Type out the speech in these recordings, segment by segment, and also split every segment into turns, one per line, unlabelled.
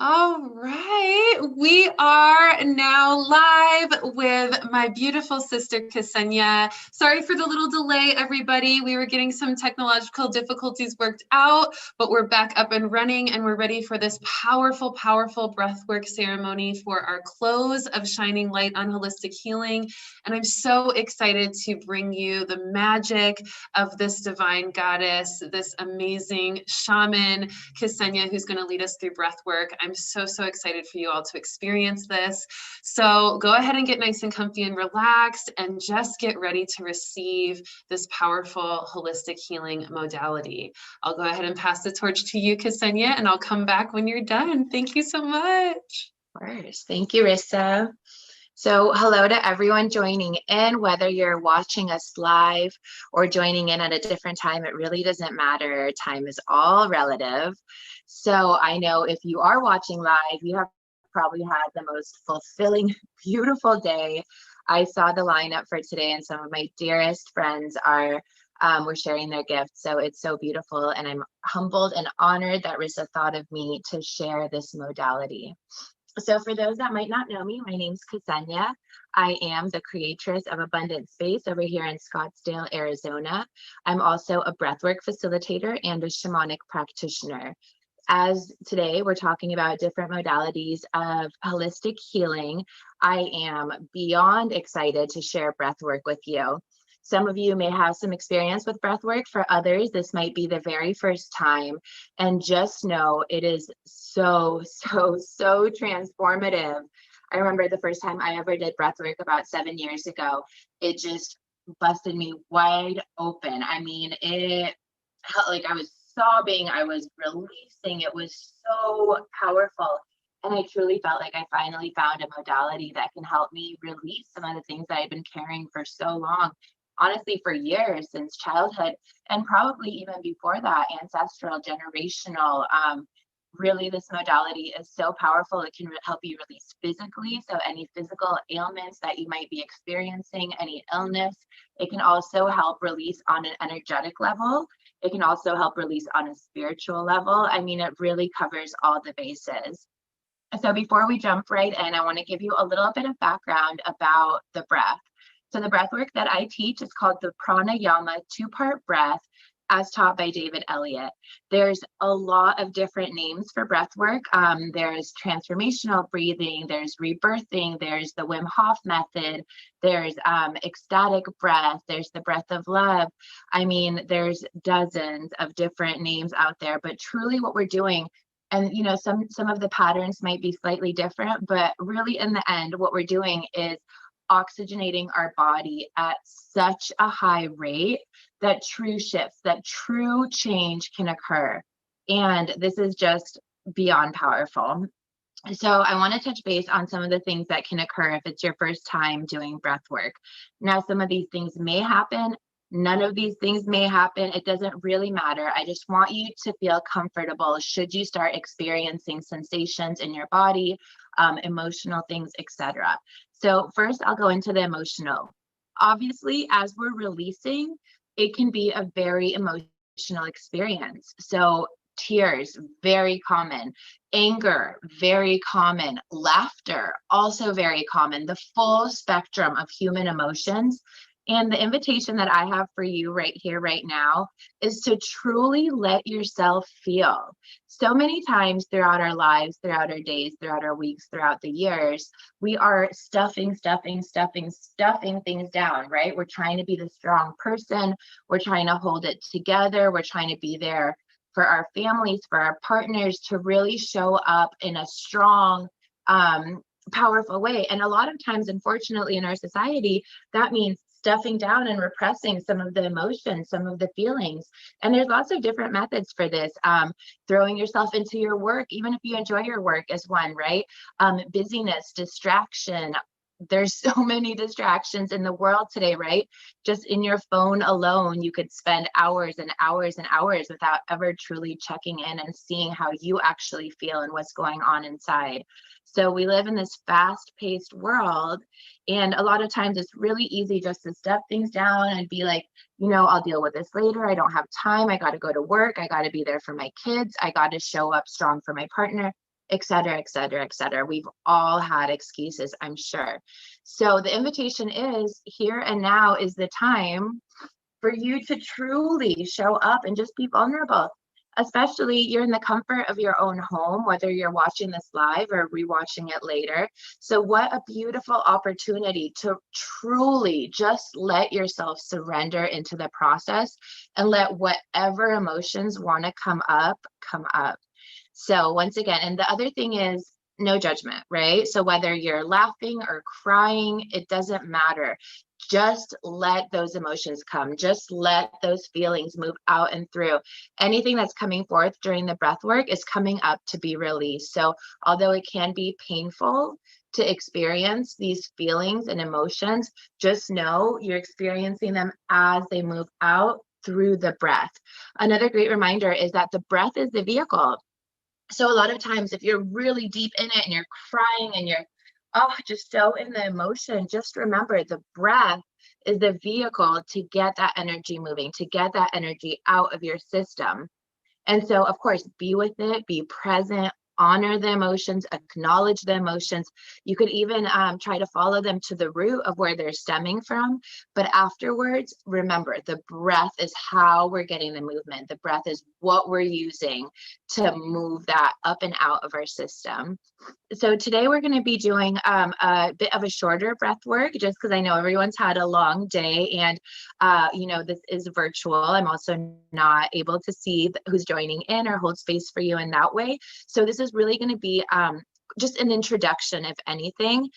All right, we are now live with my beautiful sister Kseniya. Sorry for the little delay, everybody. We were getting some technological difficulties worked out, but we're back up and running, and we're ready for this powerful, powerful breathwork ceremony for our close of Shining Light on Holistic Healing. And I'm so excited to bring you the magic of this divine goddess, this amazing shaman, Kseniya, who's going to lead us through breathwork. I'm so excited for you all to experience this. So go ahead and get nice and comfy and relaxed and just get ready to receive this powerful holistic healing modality. I'll go ahead and pass the torch to you, Kseniya, and I'll come back when you're done. Thank you so much.
Of course. Thank you, Rissa. So hello to everyone joining in, whether you're watching us live or joining in at a different time, it really doesn't matter. Time is all relative. So I know if you are watching live, you have probably had the most fulfilling, beautiful day. I saw the lineup for today and some of my dearest friends were sharing their gifts. So it's so beautiful. And I'm humbled and honored that Rissa thought of me to share this modality. So for those that might not know me, my name's Kseniya. I am the creatress of Abundant Space over here in Scottsdale, Arizona. I'm also a breathwork facilitator and a shamanic practitioner. As today we're talking about different modalities of holistic healing, I am beyond excited to share breathwork with you. Some of you may have some experience with breathwork. For others, this might be the very first time. And just know it is so transformative. I remember the first time I ever did breathwork about 7 years ago. It just busted me wide open. I mean, it felt like I was sobbing, I was releasing. It was so powerful. And I truly felt like I finally found a modality that can help me release some of the things that I've been carrying for so long. Honestly, for years, since childhood, and probably even before that, ancestral, generational. Really, this modality is so powerful. It can help you release physically. So any physical ailments that you might be experiencing, any illness, it can also help release on an energetic level. It can also help release on a spiritual level. I mean, it really covers all the bases. So before we jump right in, I want to give you a little bit of background about the breath. So the breath work that I teach is called the pranayama two-part breath, as taught by David Elliott. There's a lot of different names for breath work. There's transformational breathing, there's rebirthing, there's the Wim Hof method, there's ecstatic breath, there's the breath of love. I mean, there's dozens of different names out there, but truly what we're doing, and you know, some of the patterns might be slightly different, but really in the end, what we're doing is oxygenating our body at such a high rate that true shifts, that true change can occur. And this is just beyond powerful. So I want to touch base on some of the things that can occur if it's your first time doing breath work. Now, some of these things may happen. None of these things may happen. It doesn't really matter. I just want you to feel comfortable should you start experiencing sensations in your body, emotional things, etc. So first, I'll go into the emotional. Obviously, as we're releasing, it can be a very emotional experience. So tears, very common. Anger, very common. Laughter, also very common. The full spectrum of human emotions. And the invitation that I have for you right here, right now, is to truly let yourself feel. So many times throughout our lives, throughout our days, throughout our weeks, throughout the years, we are stuffing things down, right? We're trying to be the strong person. We're trying to hold it together. We're trying to be there for our families, for our partners, to really show up in a strong, powerful way. And a lot of times, unfortunately, in our society, that means stuffing down and repressing some of the emotions, some of the feelings. And there's lots of different methods for this. Throwing yourself into your work, even if you enjoy your work, is one, right? Busyness, distraction. There's so many distractions in the world today, right? Just in your phone alone, you could spend hours and hours and hours without ever truly checking in and seeing how you actually feel and what's going on inside. So we live in this fast-paced world, and a lot of times it's really easy just to step things down and be like, you know, I'll deal with this later. I don't have time. I got to go to work. I got to be there for my kids. I got to show up strong for my partner. et cetera, et cetera, et cetera. We've all had excuses, I'm sure. So the invitation is here and now is the time for you to truly show up and just be vulnerable. Especially you're in the comfort of your own home, whether you're watching this live or rewatching it later. So what a beautiful opportunity to truly just let yourself surrender into the process and let whatever emotions want to come up, come up. So once again, and the other thing is no judgment, right? So whether you're laughing or crying, it doesn't matter. Just let those emotions come. Just let those feelings move out and through. Anything that's coming forth during the breath work is coming up to be released. So although it can be painful to experience these feelings and emotions, just know you're experiencing them as they move out through the breath. Another great reminder is that the breath is the vehicle. So a lot of times if you're really deep in it and you're crying and you're just so in the emotion, just remember the breath is the vehicle to get that energy moving, to get that energy out of your system. And so, of course, be with it, be present, honor the emotions, acknowledge the emotions. You could even try to follow them to the root of where they're stemming from. But afterwards, remember, the breath is how we're getting the movement. The breath is what we're using to move that up and out of our system. So today we're going to be doing a bit of a shorter breath work, just because I know everyone's had a long day, and this is virtual. I'm also not able to see who's joining in or hold space for you in that way. So this is really going to be just an introduction, if anything.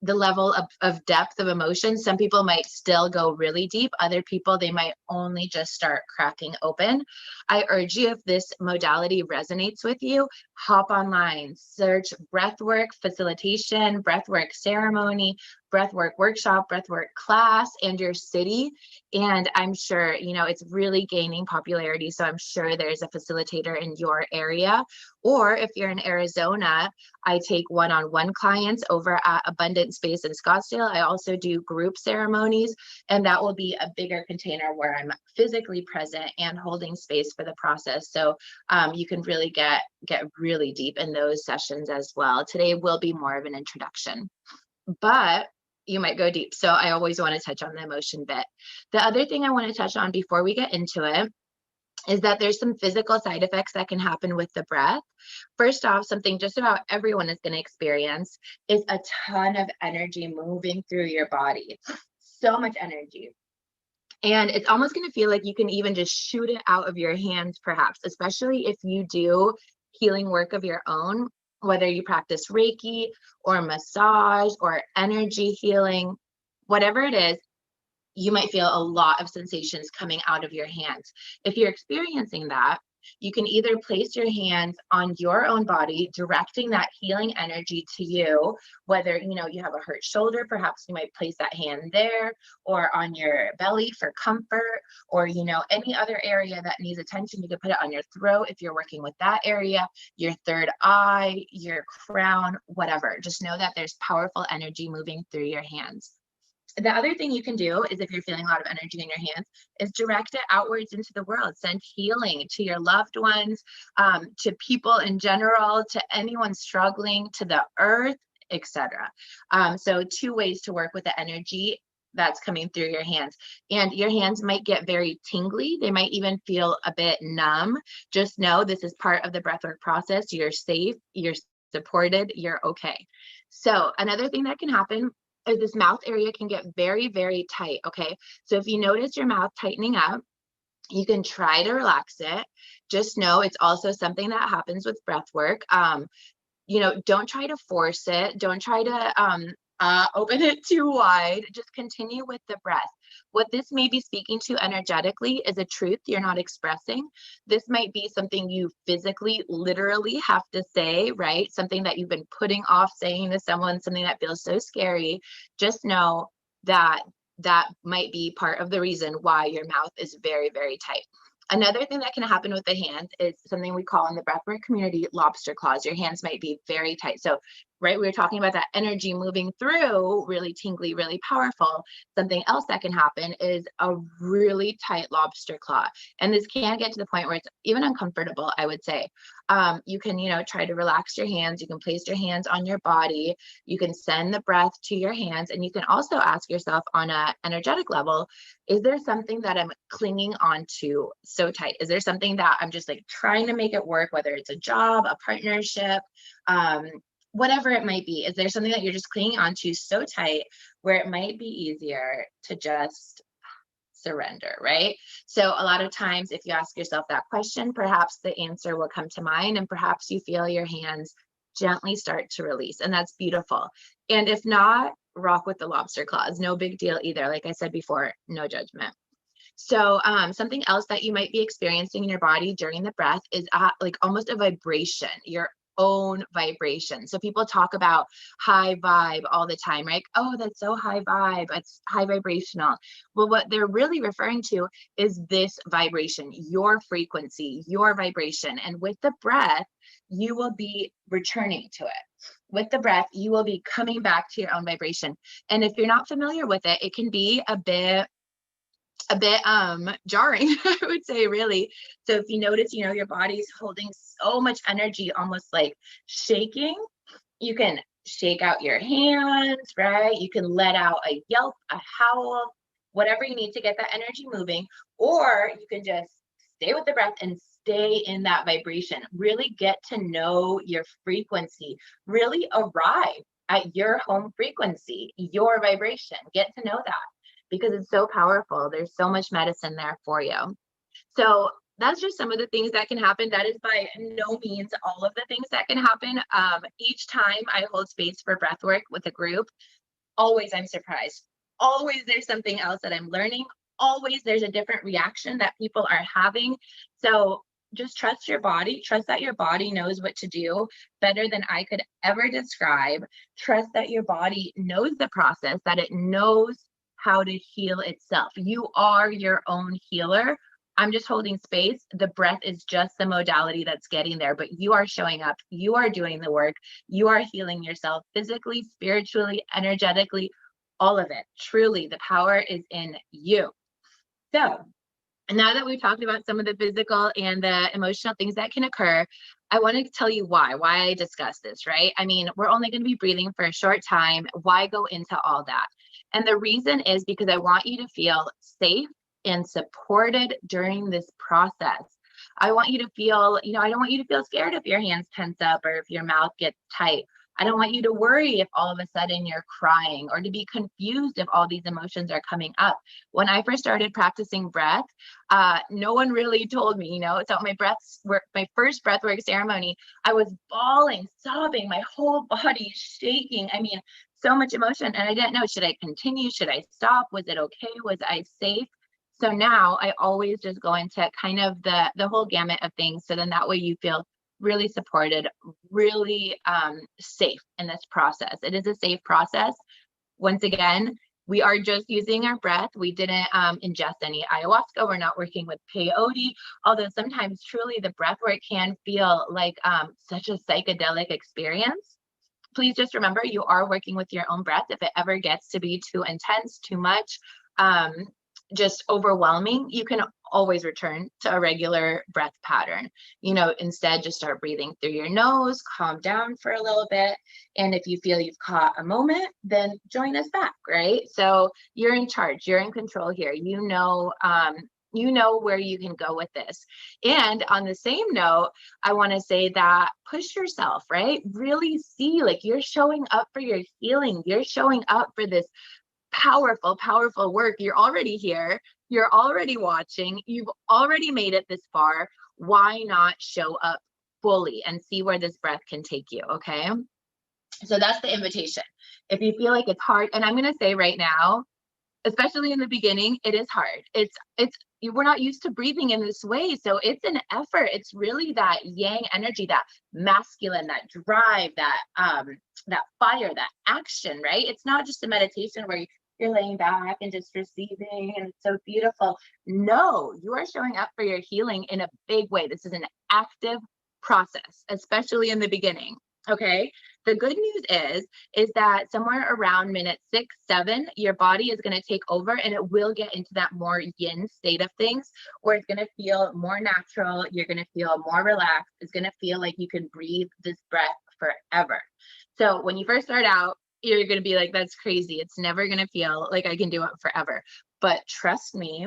The level of depth of emotion, some people might still go really deep. Other people, they might only just start cracking open. I urge you, if this modality resonates with you, hop online, search breathwork facilitation, breathwork ceremony, breathwork workshop, breathwork class, and your city. And I'm sure, it's really gaining popularity. So I'm sure there's a facilitator in your area. Or if you're in Arizona, I take one-on-one clients over at Abundant Space in Scottsdale. I also do group ceremonies, and that will be a bigger container where I'm physically present and holding space for the process. So you can really get really deep in those sessions as well. Today will be more of an introduction, but you might go deep. So I always want to touch on the emotion bit. The other thing I want to touch on before we get into it is that there's some physical side effects that can happen with the breath. First off, something just about everyone is going to experience is a ton of energy moving through your body. So much energy. And it's almost going to feel like you can even just shoot it out of your hands, perhaps, especially if you do healing work of your own, whether you practice Reiki or massage or energy healing, whatever it is, you might feel a lot of sensations coming out of your hands. If you're experiencing that, you can either place your hands on your own body, directing that healing energy to you, whether you have a hurt shoulder, perhaps you might place that hand there, or on your belly for comfort, or any other area that needs attention. You could put it on your throat if you're working with that area, your third eye, your crown, whatever. Just know that there's powerful energy moving through your hands. The other thing you can do is, if you're feeling a lot of energy in your hands, is direct it outwards into the world. Send healing to your loved ones, to people in general, to anyone struggling, to the earth, etc. So 2 ways to work with the energy that's coming through your hands. And your hands might get very tingly. They might even feel a bit numb. Just know this is part of the breathwork process. You're safe, you're supported, you're okay. So another thing that can happen is this mouth area can get very, very tight. Okay. So if you notice your mouth tightening up, you can try to relax it. Just know it's also something that happens with breath work. Don't try to force it. Don't try to open it too wide. Just continue with the breath. What this may be speaking to energetically is a truth you're not expressing. This might be something you physically, literally have to say, right? Something that you've been putting off saying to someone, something that feels so scary. Just know that that might be part of the reason why your mouth is very, very tight. Another thing that can happen with the hands is something we call in the breathwork community lobster claws. Your hands might be very tight. So right? We were talking about that energy moving through, really tingly, really powerful. Something else that can happen is a really tight lobster claw. And this can get to the point where it's even uncomfortable, I would say. You can, try to relax your hands. You can place your hands on your body. You can send the breath to your hands. And you can also ask yourself on an energetic level, is there something that I'm clinging on to so tight? Is there something that I'm just like trying to make it work, whether it's a job, a partnership, whatever it might be? Is there something that you're just clinging onto so tight where it might be easier to just surrender, right? So a lot of times, if you ask yourself that question, perhaps the answer will come to mind, and perhaps you feel your hands gently start to release, and that's beautiful. And if not, rock with the lobster claws. No big deal either. Like I said before, no judgment. So something else that you might be experiencing in your body during the breath is like almost a vibration, your own vibration. So people talk about high vibe all the time, right? Oh, that's so high vibe. It's high vibrational. Well, what they're really referring to is this vibration, your frequency, your vibration. And with the breath, you will be returning to it. With the breath, you will be coming back to your own vibration. And if you're not familiar with it, it can be a bit jarring, I would say, really. So if you notice, your body's holding so much energy, almost like shaking, you can shake out your hands, right? You can let out a yelp, a howl, whatever you need to get that energy moving, or you can just stay with the breath and stay in that vibration. Really get to know your frequency, really arrive at your home frequency, your vibration. Get to know that, because it's so powerful. There's so much medicine there for you. So that's just some of the things that can happen. That is by no means all of the things that can happen. Each time I hold space for breath work with a group, always I'm surprised. Always there's something else that I'm learning. Always there's a different reaction that people are having. So just trust your body. Trust that your body knows what to do better than I could ever describe. Trust that your body knows the process, that it knows how to heal itself. You are your own healer. I'm just holding space. The breath is just the modality that's getting there, but you are showing up. You are doing the work. You are healing yourself physically, spiritually, energetically, all of it. Truly, the power is in you. So now that we've talked about some of the physical and the emotional things that can occur, I want to tell you why I discuss this, right? I mean, we're only going to be breathing for a short time. Why go into all that? And the reason is because I want you to feel safe and supported during this process. I want you to feel, I don't want you to feel scared if your hands tense up or if your mouth gets tight. I don't want you to worry if all of a sudden you're crying, or to be confused if all these emotions are coming up. When I first started practicing breath, no one really told me, so my first breathwork ceremony, I was bawling, sobbing, my whole body shaking. I mean, so much emotion. And I didn't know, should I continue? Should I stop? Was it okay? Was I safe? So now I always just go into kind of the whole gamut of things. So then that way you feel really supported, really safe in this process. It is a safe process. Once again, we are just using our breath. We didn't ingest any ayahuasca. We're not working with peyote, although sometimes truly the breath work can feel like such a psychedelic experience. Please just remember, you are working with your own breath. If it ever gets to be too intense, too much, just overwhelming, you can always return to a regular breath pattern. Instead, just start breathing through your nose, calm down for a little bit. And if you feel you've caught a moment, then join us back, right? So you're in charge, you're in control here. You know where you can go with this. And on the same note, I want to say that push yourself, right? Really see, like, you're showing up for your healing. You're showing up for this powerful, powerful work. You're already here. You're already watching. You've already made it this far. Why not show up fully and see where this breath can take you? Okay. So that's the invitation. If you feel like it's hard, and I'm going to say right now, especially in the beginning, it is hard. We're not used to breathing in this way. So it's an effort. It's really that yang energy, that masculine, that drive, that fire, that action, right? It's not just a meditation where you're laying back and just receiving and it's so beautiful. No, you are showing up for your healing in a big way. This is an active process, especially in the beginning. Okay. The good news is that somewhere around minute 6, 7, your body is going to take over and it will get into that more yin state of things where it's going to feel more natural. You're going to feel more relaxed. It's going to feel like you can breathe this breath forever. So when you first start out, you're going to be like, that's crazy. It's never going to feel like I can do it forever. But trust me,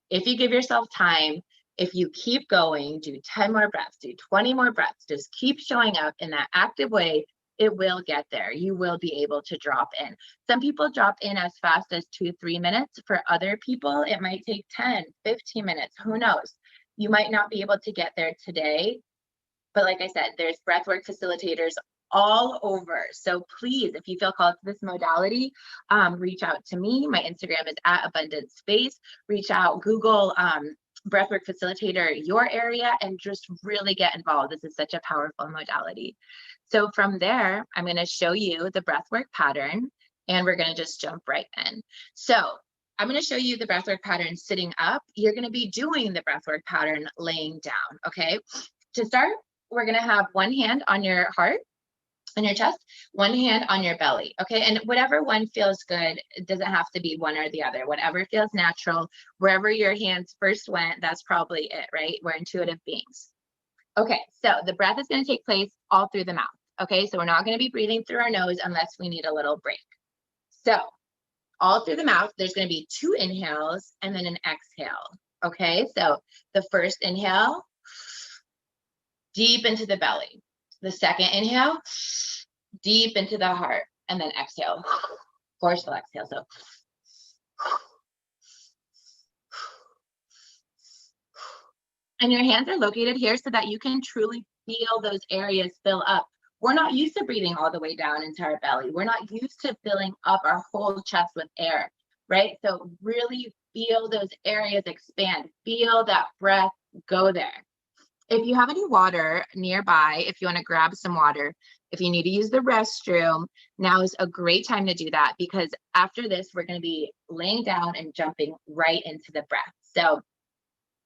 if you give yourself time, if you keep going, do 10 more breaths, do 20 more breaths, just keep showing up in that active way, it will get there. You will be able to drop in. Some people drop in as fast as 2-3 minutes. For other people, it might take 10, 15 minutes. Who knows? You might not be able to get there today. But like I said, there's breathwork facilitators all over. So please, if you feel called to this modality, reach out to me. My Instagram is @abundantspace. Reach out, Google breathwork facilitator your area, and just really get involved. This is such a powerful modality. So from there, I'm going to show you the breathwork pattern, and we're going to just jump right in. So I'm going to show you the breathwork pattern sitting up. You're going to be doing the breathwork pattern laying down. Okay. To start, we're going to have one hand on your heart, on your chest, one hand on your belly. Okay. And whatever one feels good, it doesn't have to be one or the other. Whatever feels natural, wherever your hands first went, that's probably it, right? We're intuitive beings. Okay. So the breath is going to take place all through the mouth. Okay. So we're not going to be breathing through our nose unless we need a little break. So all through the mouth, there's going to be 2 inhales and then an exhale. Okay. So the first inhale, deep into the belly. The second inhale, deep into the heart, and then exhale, forceful exhale. So and your hands are located here so that you can truly feel those areas fill up. We're not used to breathing all the way down into our belly. We're not used to filling up our whole chest with air, right? So really feel those areas expand. Feel that breath go there. If you have any water nearby, if you want to grab some water, if you need to use the restroom, now is a great time to do that, because after this, we're going to be laying down and jumping right into the breath. So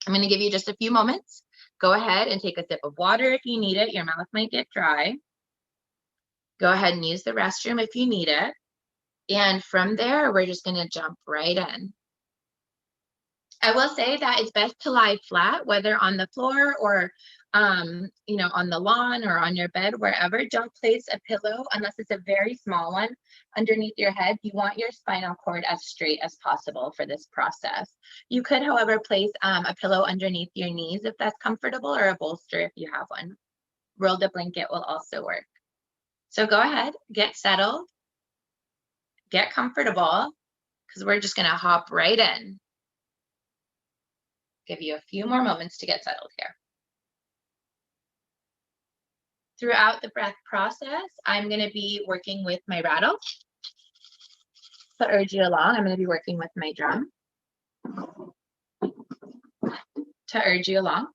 I'm going to give you just a few moments. Go ahead and take a sip of water if you need it. Your mouth might get dry. Go ahead and use the restroom if you need it. And from there, we're just going to jump right in. I will say that it's best to lie flat, whether on the floor or, on the lawn or on your bed, wherever. Don't place a pillow unless it's a very small one underneath your head. You want your spinal cord as straight as possible for this process. You could, however, place a pillow underneath your knees if that's comfortable, or a bolster if you have one. Rolled up blanket will also work. So go ahead, get settled, get comfortable, because we're just going to hop right in. Give you a few more moments to get settled here. Throughout the breath process, I'm going to be working with my rattle to urge you along. I'm going to be working with my drum to urge you along.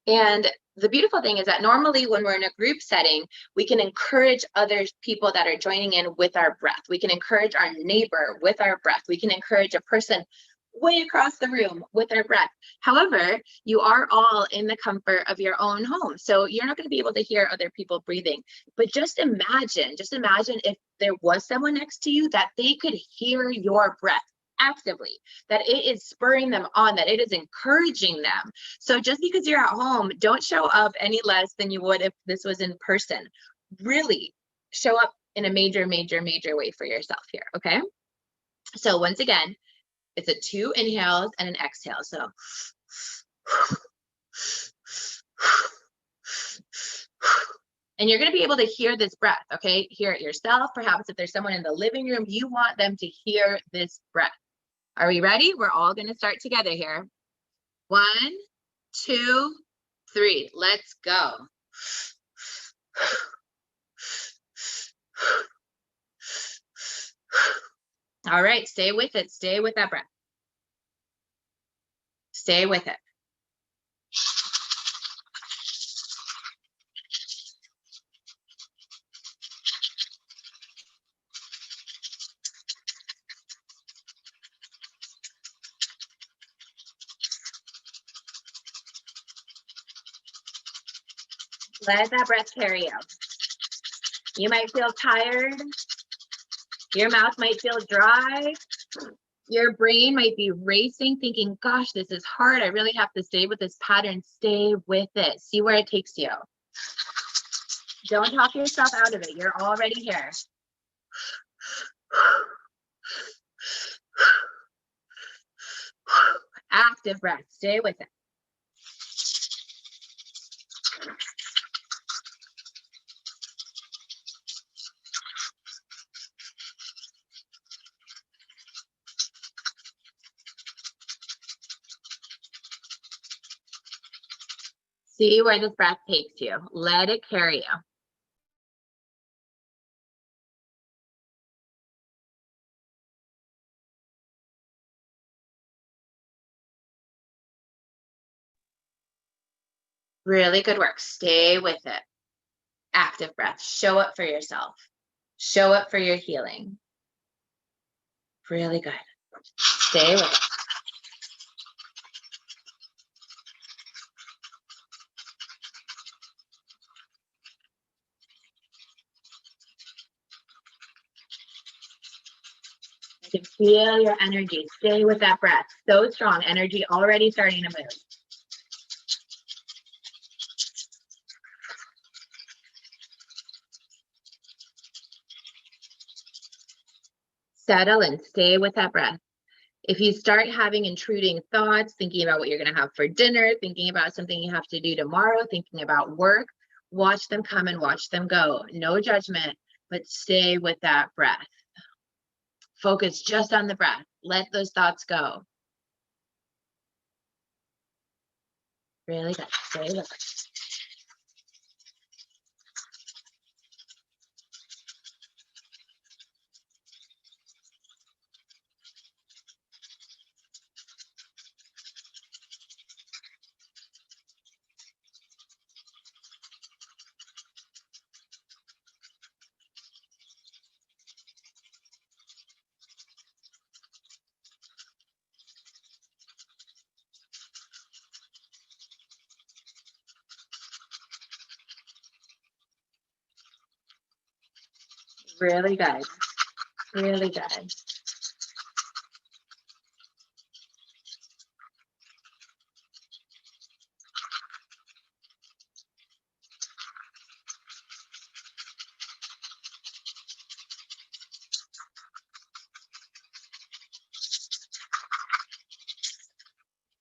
And the beautiful thing is that normally when we're in a group setting, we can encourage other people that are joining in with our breath. We can encourage our neighbor with our breath. We can encourage a person way across the room with our breath. However, you are all in the comfort of your own home. So you're not going to be able to hear other people breathing. But just imagine if there was someone next to you that they could hear your breath actively, that it is spurring them on, that it is encouraging them. So just because you're at home, don't show up any less than you would if this was in person. Really show up in a major, major, major way for yourself here, okay? So once again, it's a 2 inhales and an exhale. So and you're going to be able to hear this breath, okay? Hear it yourself. Perhaps if there's someone in the living room, you want them to hear this breath. Are we ready? We're all going to start together here. 1, 2, 3. Let's go. All right, stay with it. Stay with that breath. Stay with it. Let that breath carry you. You might feel tired. Your mouth might feel dry. Your brain might be racing, thinking, gosh, this is hard. I really have to stay with this pattern. Stay with it. See where it takes you. Don't talk yourself out of it. You're already here. Active breath. Stay with it. See where this breath takes you. Let it carry you. Really good work. Stay with it. Active breath. Show up for yourself. Show up for your healing. Really good. Stay with it. You can feel your energy. Stay with that breath. So strong. Energy already starting to move. Settle and stay with that breath. If you start having intruding thoughts, thinking about what you're going to have for dinner, thinking about something you have to do tomorrow, thinking about work, watch them come and watch them go. No judgment, but stay with that breath. Focus just on the breath. Let those thoughts go. Really good. Stay with it. Really good. Really good.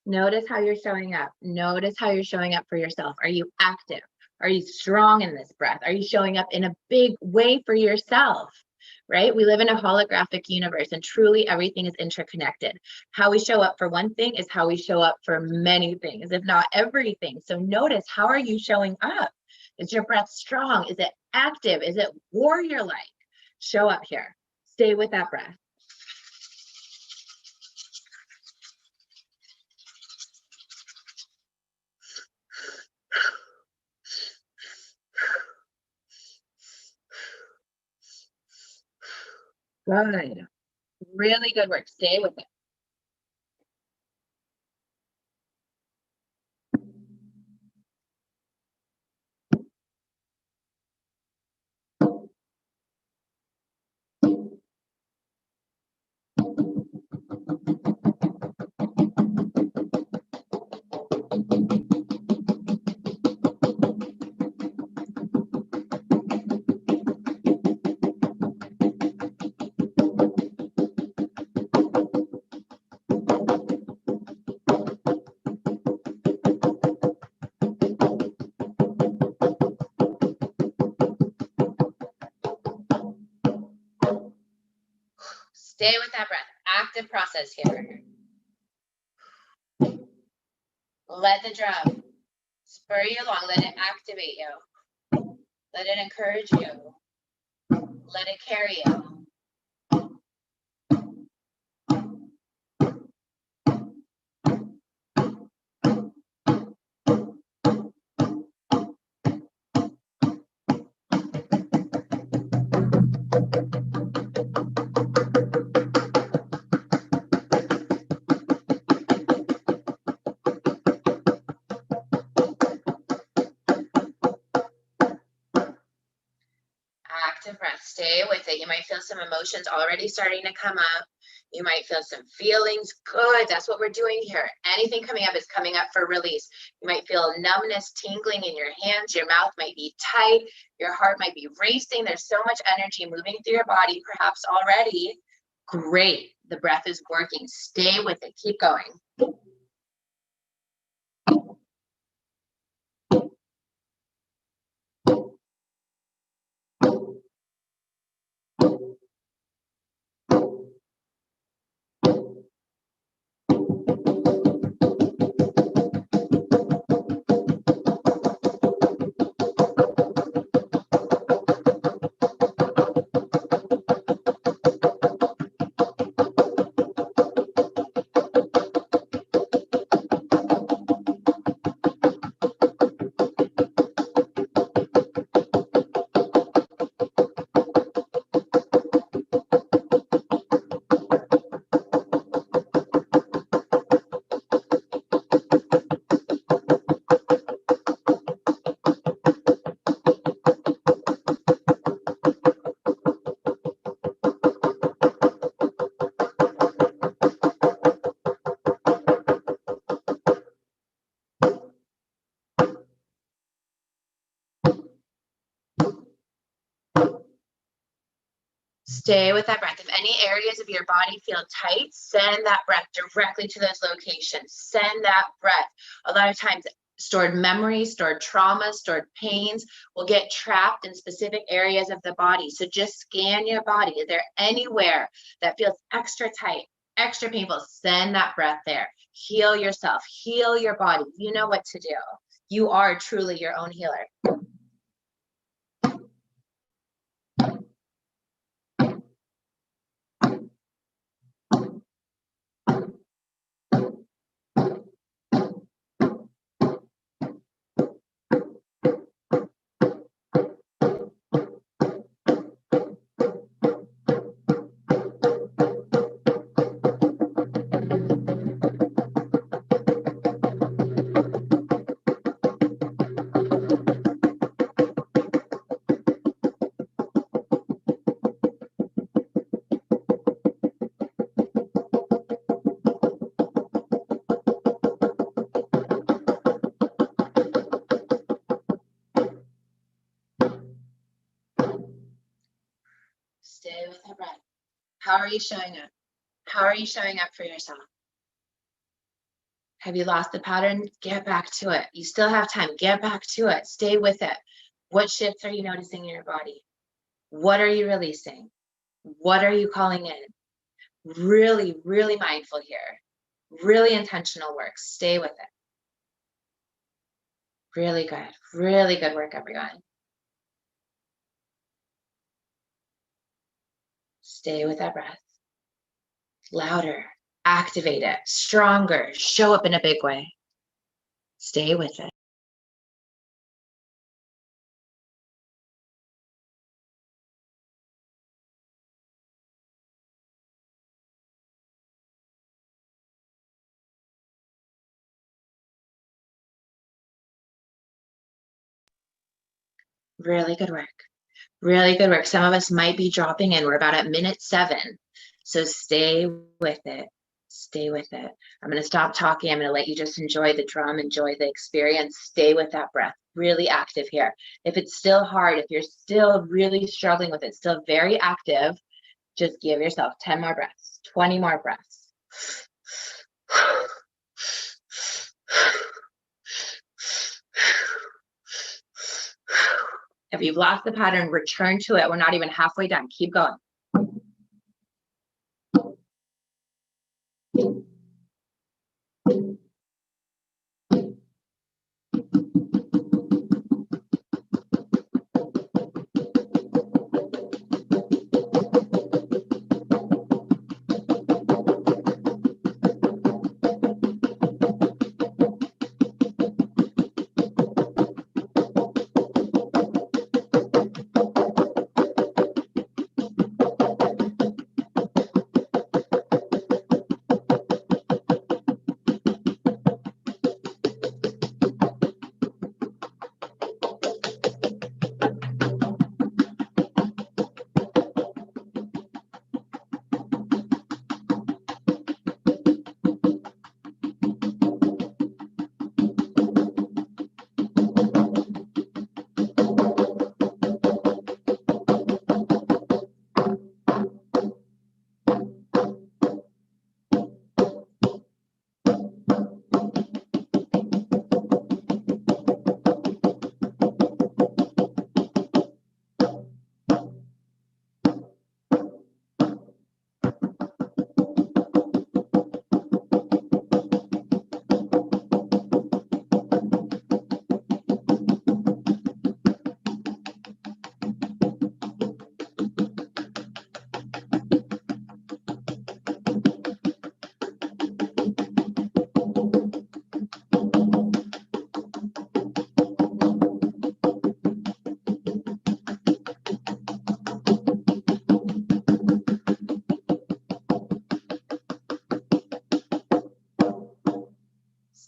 Notice how you're showing up. Notice how you're showing up for yourself. Are you active? Are you strong in this breath? Are you showing up in a big way for yourself? Right? We live in a holographic universe and truly everything is interconnected. How we show up for one thing is how we show up for many things, if not everything. So notice, how are you showing up? Is your breath strong? Is it active? Is it warrior-like? Show up here. Stay with that breath. Good. Really good work. Stay with it. Stay with that breath. Active process here. Let the drum spur you along. Let it activate you. Let it encourage you. Let it carry you. Stay with it. You might feel some emotions already starting to come up. You might feel some feelings. Good. That's what we're doing here. Anything coming up is coming up for release. You might feel numbness, tingling in your hands. Your mouth might be tight. Your heart might be racing. There's so much energy moving through your body, perhaps already. Great. The breath is working. Stay with it. Keep going. Stay with that breath. If any areas of your body feel tight, send that breath directly to those locations. Send that breath. A lot of times, stored memories, stored trauma, stored pains will get trapped in specific areas of the body. So just scan your body. Is there anywhere that feels extra tight, extra painful? Send that breath there. Heal yourself. Heal your body. You know what to do. You are truly your own healer. Stay with the breath. How are you showing up? How are you showing up for yourself? Have you lost the pattern? Get back to it. You still have time. Get back to it. Stay with it. What shifts are you noticing in your body? What are you releasing? What are you calling in? Really, really mindful here. Really intentional work. Stay with it. Really good. Really good work, everyone. Stay with that breath. Louder. Activate it. Stronger. Show up in a big way. Stay with it. Really good work. Really good work. Some of us might be dropping in. We're about at minute 7. So stay with it. Stay with it. I'm going to stop talking. I'm going to let you just enjoy the drum, enjoy the experience. Stay with that breath. Really active here. If it's still hard, if you're still really struggling with it, still very active, just give yourself 10 more breaths, 20 more breaths. If you've lost the pattern, return to it. We're not even halfway done. Keep going.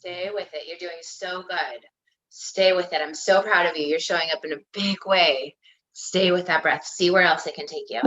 Stay with it. You're doing so good. Stay with it. I'm so proud of you. You're showing up in a big way. Stay with that breath. See where else it can take you.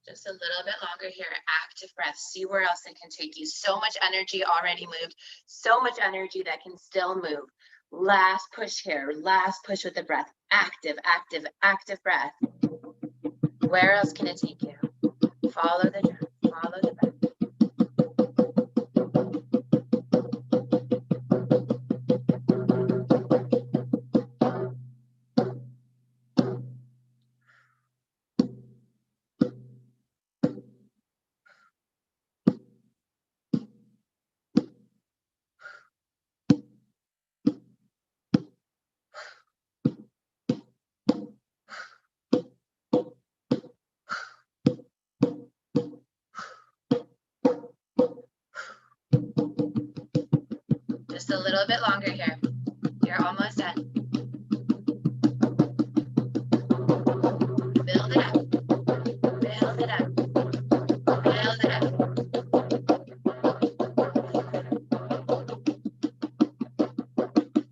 Just a little bit longer here. Active breath. See where else it can take you. So much energy already moved. So much energy that can still move. Last push here. Last push with the breath. Active, active, active breath. Where else can it take you? Follow the breath. Follow the breath. Just a little bit longer here. You're almost done. Build it up. Build it up. Build it up.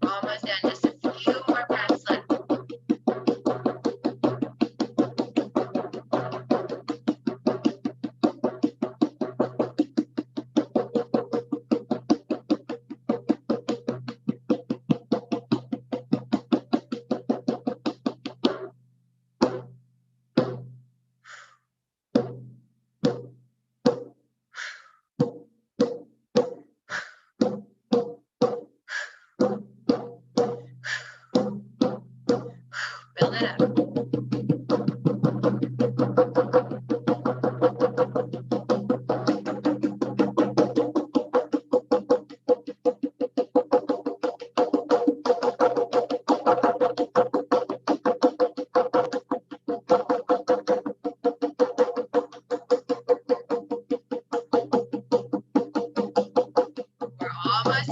Almost done. Just a few more breaths left.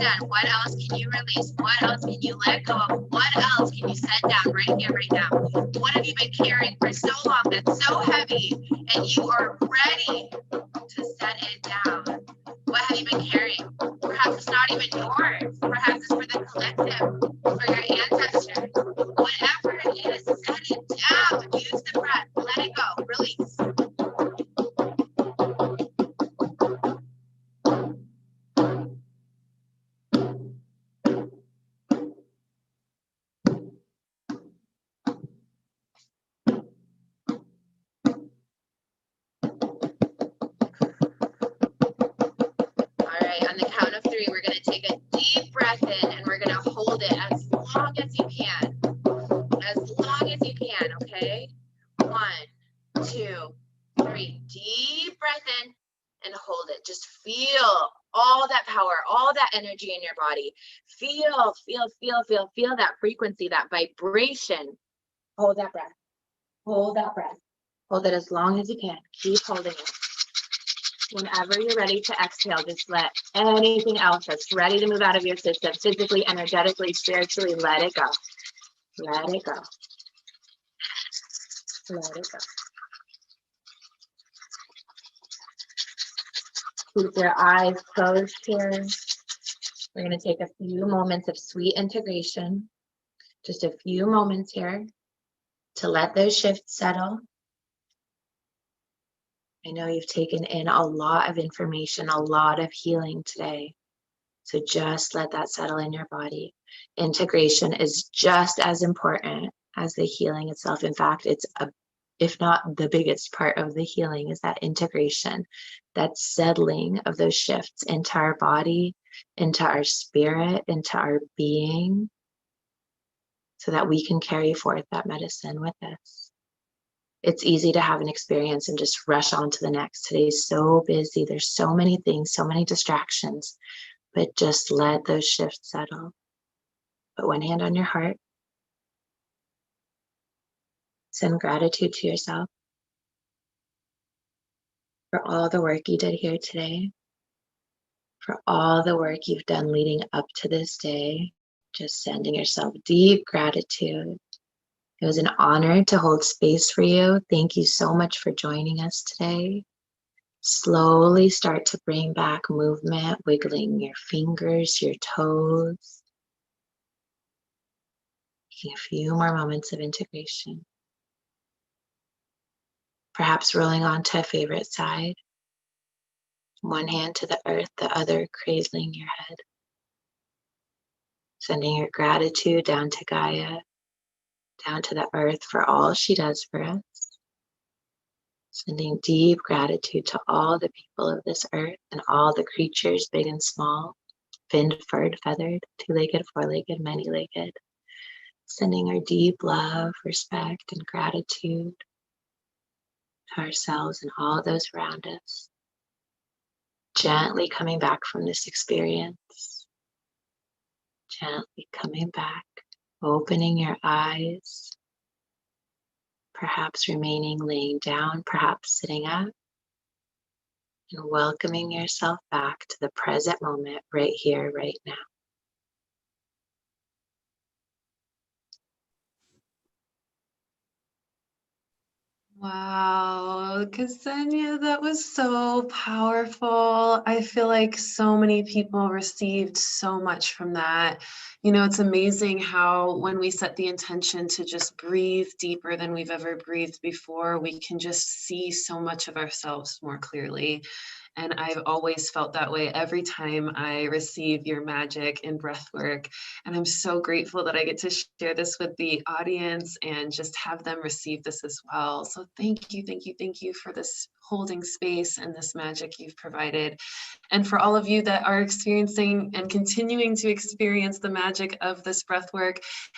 extend? What else can you release? What else can you let go of? What else can you set down right here, right now? What have you been carrying for so long that's so heavy and you are ready to set it down? What have you been carrying? Perhaps it's not even yours. Perhaps it's for the collective, for your ancestors. Whatever it is, set it down. Use the breath. Let it go. Release. All right, on the count of 3, we're going to take a deep breath in and we're going to hold it as long as you can. As long as you can, okay? 1, 2, 3. Deep breath in and hold it. Just feel all that power, all that energy in your body. Feel that frequency, that vibration. Hold that breath. Hold that breath. Hold it as long as you can. Keep holding it. Whenever you're ready to exhale, just let anything else that's ready to move out of your system, physically, energetically, spiritually, let it go. Let it go. Let it go. Keep your eyes closed here. We're going to take a few moments of sweet integration. Just a few moments here to let those shifts settle. I know you've taken in a lot of information, a lot of healing today. So just let that settle in your body. Integration is just as important as the healing itself. In fact, it's if not the biggest part of the healing is that integration, that settling of those shifts into our body, into our spirit, into our being, so that we can carry forth that medicine with us. It's easy to have an experience and just rush on to the next. Today's so busy. There's so many things, so many distractions, but just let those shifts settle. Put one hand on your heart. Send gratitude to yourself for all the work you did here today, for all the work you've done leading up to this day. Just sending yourself deep gratitude. It was an honor to hold space for you. Thank you so much for joining us today. Slowly start to bring back movement, wiggling your fingers, your toes. Taking a few more moments of integration. Perhaps rolling onto a favorite side. One hand to the earth, the other cradling your head. Sending your gratitude down to Gaia, down to the earth for all she does for us. Sending deep gratitude to all the people of this earth and all the creatures, big and small, finned, furred, feathered, two-legged, four-legged, many-legged. Sending our deep love, respect, and gratitude to ourselves and all those around us. Gently coming back from this experience. Gently coming back, opening your eyes. Perhaps remaining laying down, perhaps sitting up. And welcoming yourself back to the present moment, right here, right now.
Wow, Kseniya, that was so powerful. I feel like so many people received so much from that. You know, it's amazing how when we set the intention to just breathe deeper than we've ever breathed before, we can just see so much of ourselves more clearly. And I've always felt that way every time I receive your magic in breathwork. And I'm so grateful that I get to share this with the audience and just have them receive this as well. So thank you, thank you, thank you for this holding space and this magic you've provided. And for all of you that are experiencing and continuing to experience the magic of this breathwork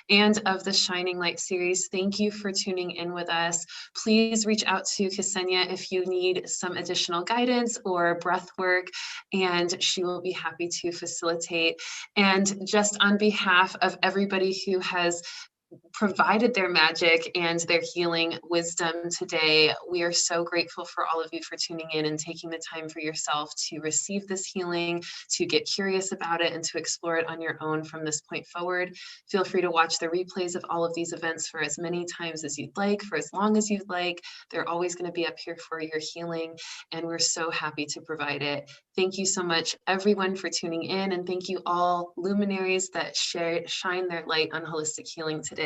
and of the Shining Light series, thank you for tuning in with us. Please reach out to Kseniya if you need some additional guidance or breathwork, and she will be happy to facilitate. And just on behalf of everybody who has provided their magic and their healing wisdom today. We are so grateful for all of you for tuning in and taking the time for yourself to receive this healing, to get curious about it, and to explore it on your own from this point forward. Feel free to watch the replays of all of these events for as many times as you'd like, for as long as you'd like. They're always going to be up here for your healing, and we're so happy to provide it. Thank you so much, everyone, for tuning in, and thank you all luminaries that shine their light on holistic healing today.